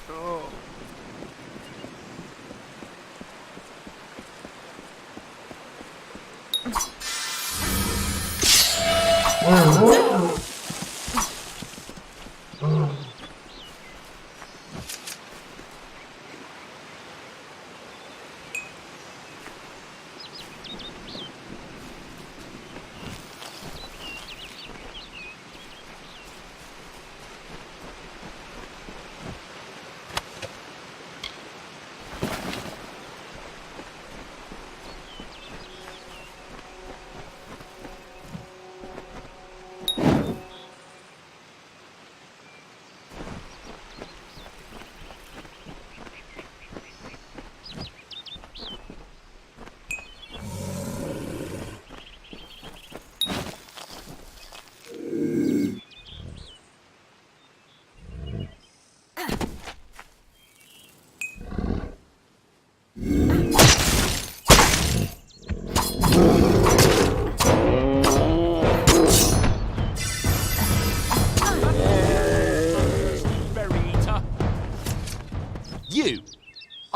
Oh.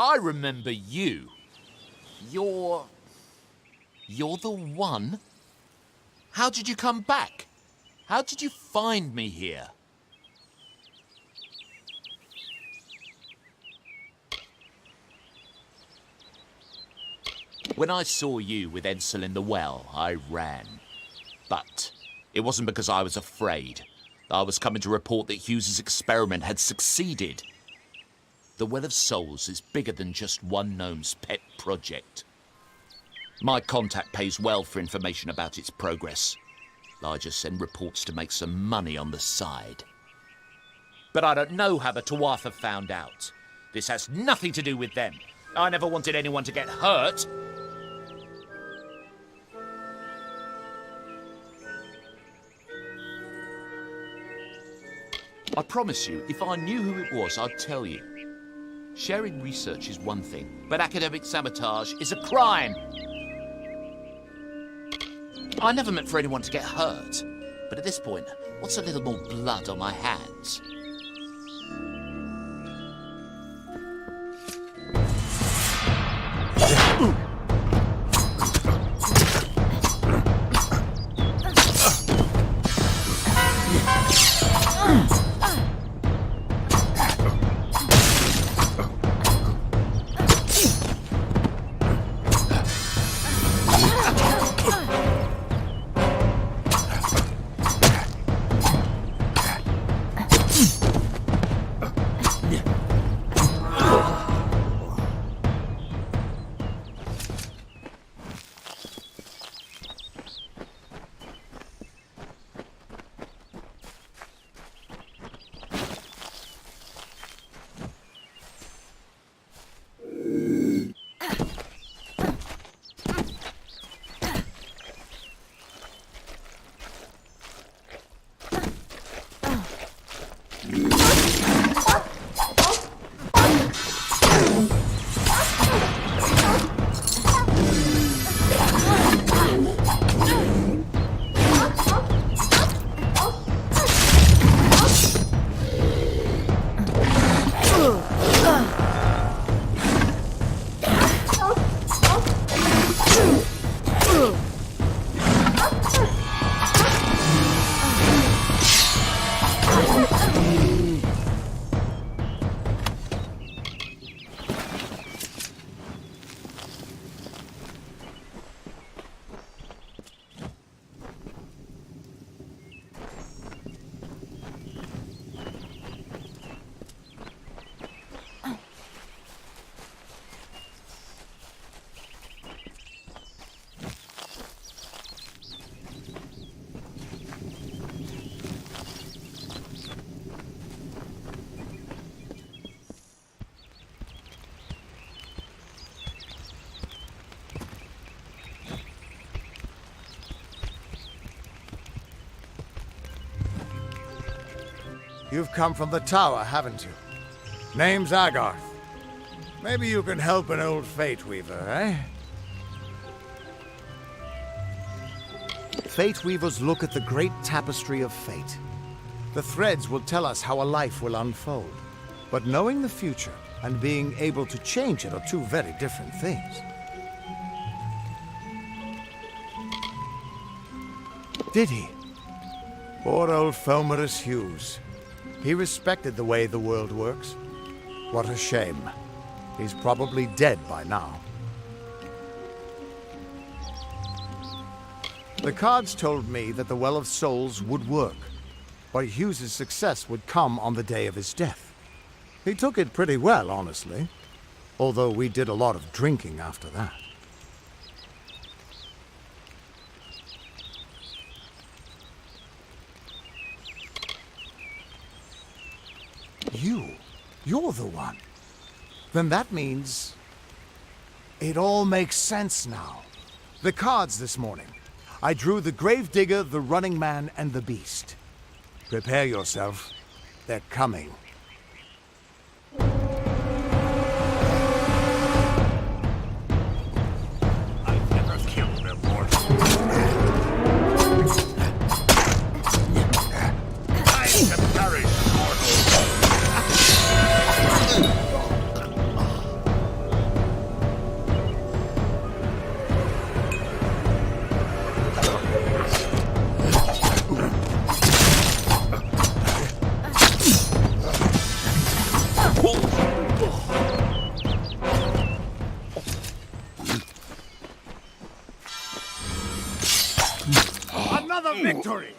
I remember you. You're the one? How did you come back? How did you find me here? When I saw you with Edsel in the well, I ran. But it wasn't because I was afraid. I was coming to report that Hughes's experiment had succeeded. The Well of Souls is bigger than just one gnome's pet project. My contact pays well for information about its progress. I just send reports to make some money on the side. But I don't know how the Dwarf have found out. This has nothing to do with them. I never wanted anyone to get hurt. I promise you, if I knew who it was, I'd tell you. Sharing research is one thing, but academic sabotage is a crime. I never meant for anyone to get hurt, but at this point, what's a little more blood on my hands? You've come from the tower, haven't you? Name's Agarth. Maybe you can help an old Fate Weaver, eh? Fate Weavers look at the great tapestry of fate. The threads will tell us how a life will unfold. But knowing the future and being able to change it are two very different things. Did he? Poor old Fomerus Hughes. He respected the way the world works. What a shame. He's probably dead by now. The cards told me that the Well of Souls would work, but Hughes's success would come on the day of his death. He took it pretty well, honestly, although we did a lot of drinking after that. You're the one. Then that means... it all makes sense now. The cards this morning. I drew the Gravedigger, the Running Man, and the Beast. Prepare yourself. They're coming. I've never killed a mortal. I have nourished mortals. Another victory!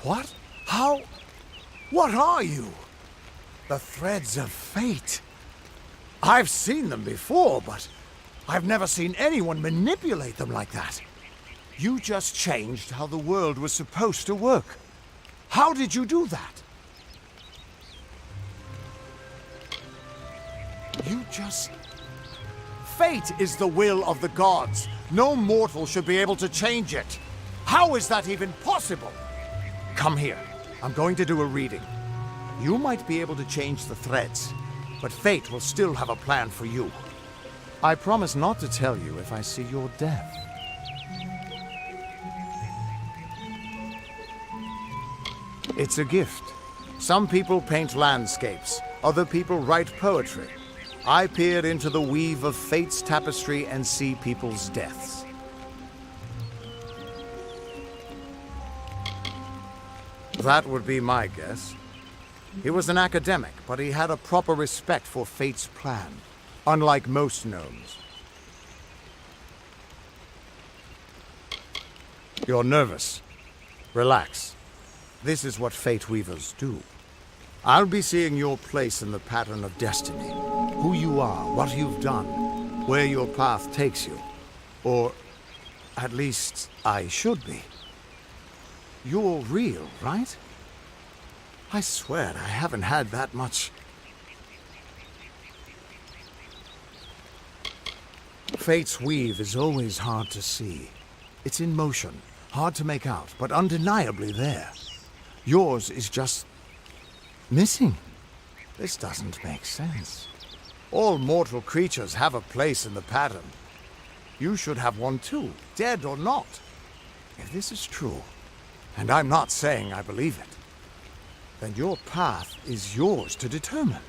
What? How? What are you? The threads of fate. I've seen them before, but I've never seen anyone manipulate them like that. You just changed how the world was supposed to work. How did you do that? You just... Fate is the will of the gods. No mortal should be able to change it. How is that even possible? Come here. I'm going to do a reading. You might be able to change the threads, but fate will still have a plan for you. I promise not to tell you if I see your death. It's a gift. Some people paint landscapes, other people write poetry. I peer into the weave of fate's tapestry and see people's deaths. That would be my guess. He was an academic, but he had a proper respect for fate's plan, unlike most gnomes. You're nervous. Relax. This is what fate weavers do. I'll be seeing your place in the pattern of destiny. Who you are, what you've done, where your path takes you. Or, at least, I should be. You're real, right? I swear I haven't had that much. Fate's weave is always hard to see. It's in motion, hard to make out, but undeniably there. Yours is just... missing. This doesn't make sense. All mortal creatures have a place in the pattern. You should have one too, dead or not. If this is true, and I'm not saying I believe it, then your path is yours to determine.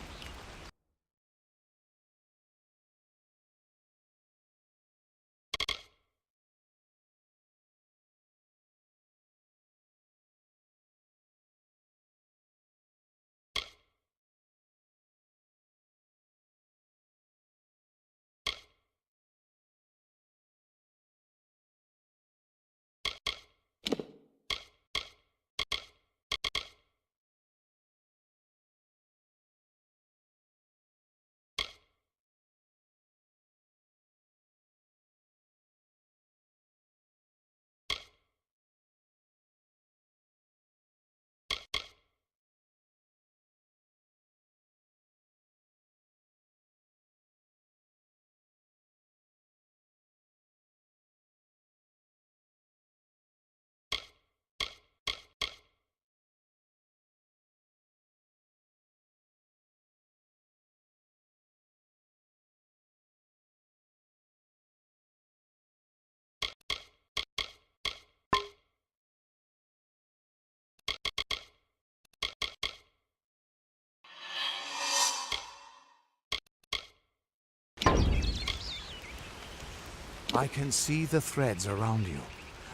I can see the threads around you,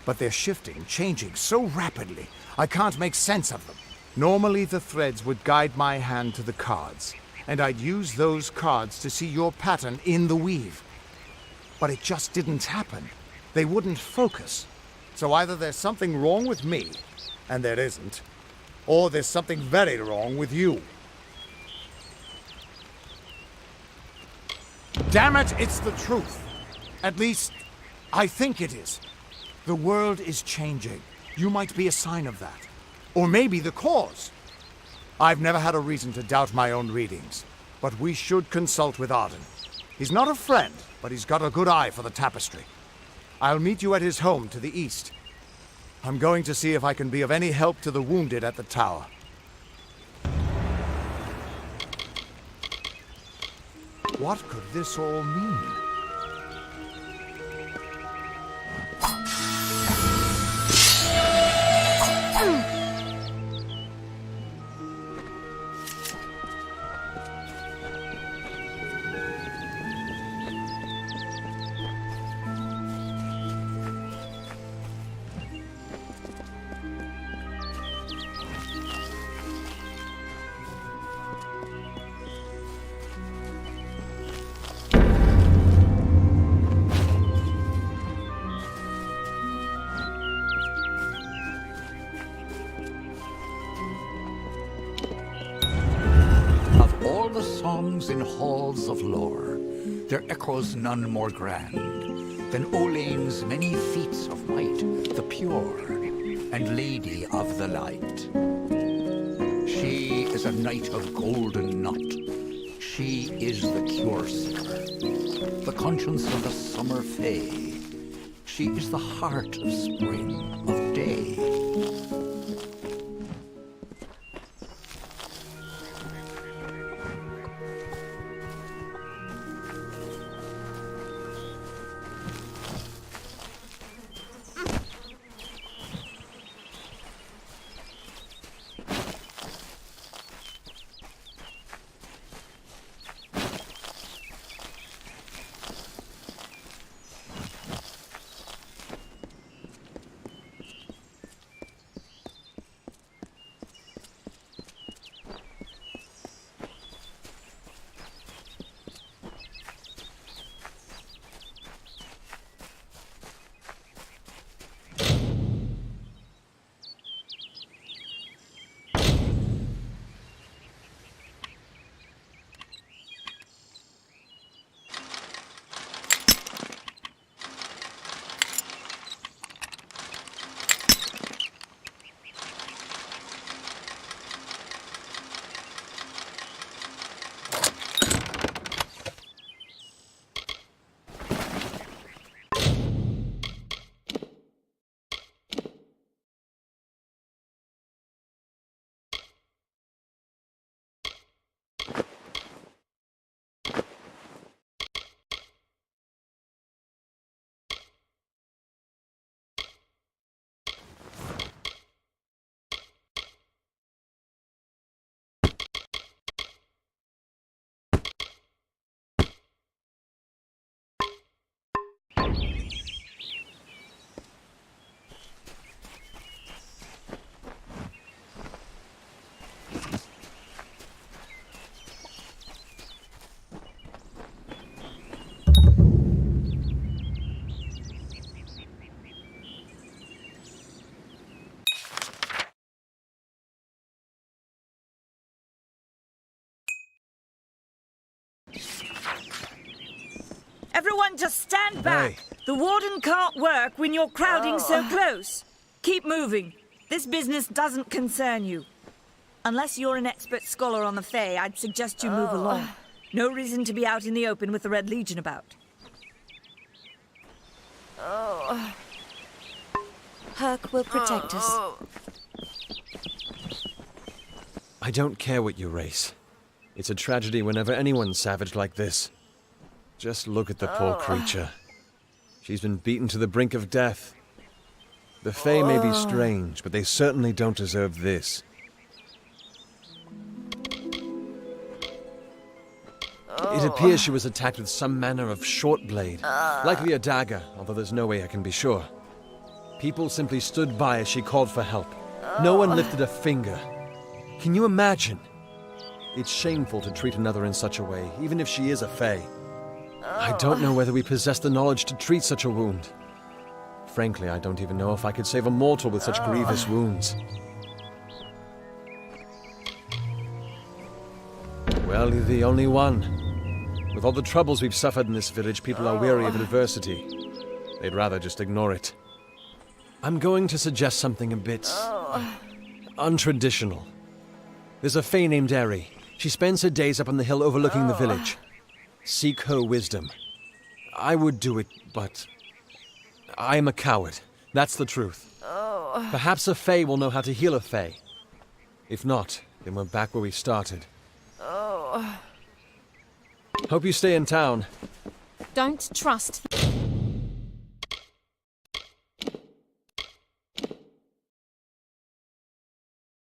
but they're shifting, changing so rapidly, I can't make sense of them. Normally the threads would guide my hand to the cards, and I'd use those cards to see your pattern in the weave. But it just didn't happen. They wouldn't focus. So either there's something wrong with me, and there isn't, or there's something very wrong with you. Damn it, it's the truth. At least, I think it is. The world is changing. You might be a sign of that. Or maybe the cause. I've never had a reason to doubt my own readings, but we should consult with Arden. He's not a friend, but he's got a good eye for the tapestry. I'll meet you at his home to the east. I'm going to see if I can be of any help to the wounded at the tower. What could this all mean? The songs in halls of lore, there echoes none more grand than Olane's many feats of might, the pure and lady of the light. She is a knight of golden knot. She is the cure seeker, the conscience of the summer fae. She is the heart of spring, of day. Everyone just stand back. Hey. The warden can't work when you're crowding so close. Keep moving. This business doesn't concern you. Unless you're an expert scholar on the Fae, I'd suggest you move along. No reason to be out in the open with the Red Legion about. Herc will protect us. I don't care what you race. It's a tragedy whenever anyone's savage like this. Just look at the poor creature. She's been beaten to the brink of death. The Fae may be strange, but they certainly don't deserve this. It appears she was attacked with some manner of short blade, likely a dagger, although there's no way I can be sure. People simply stood by as she called for help. No one lifted a finger. Can you imagine? It's shameful to treat another in such a way, even if she is a Fae. I don't know whether we possess the knowledge to treat such a wound. Frankly, I don't even know if I could save a mortal with such grievous wounds. Well, you're the only one. With all the troubles we've suffered in this village, people are weary of adversity. They'd rather just ignore it. I'm going to suggest something a bit untraditional. There's a Fae named Eri. She spends her days up on the hill overlooking the village. Seek her wisdom. I would do it, but I am a coward. That's the truth. Perhaps a Fae will know how to heal a Fae. If not, then we're back where we started. Oh. Hope you stay in town. Don't trust.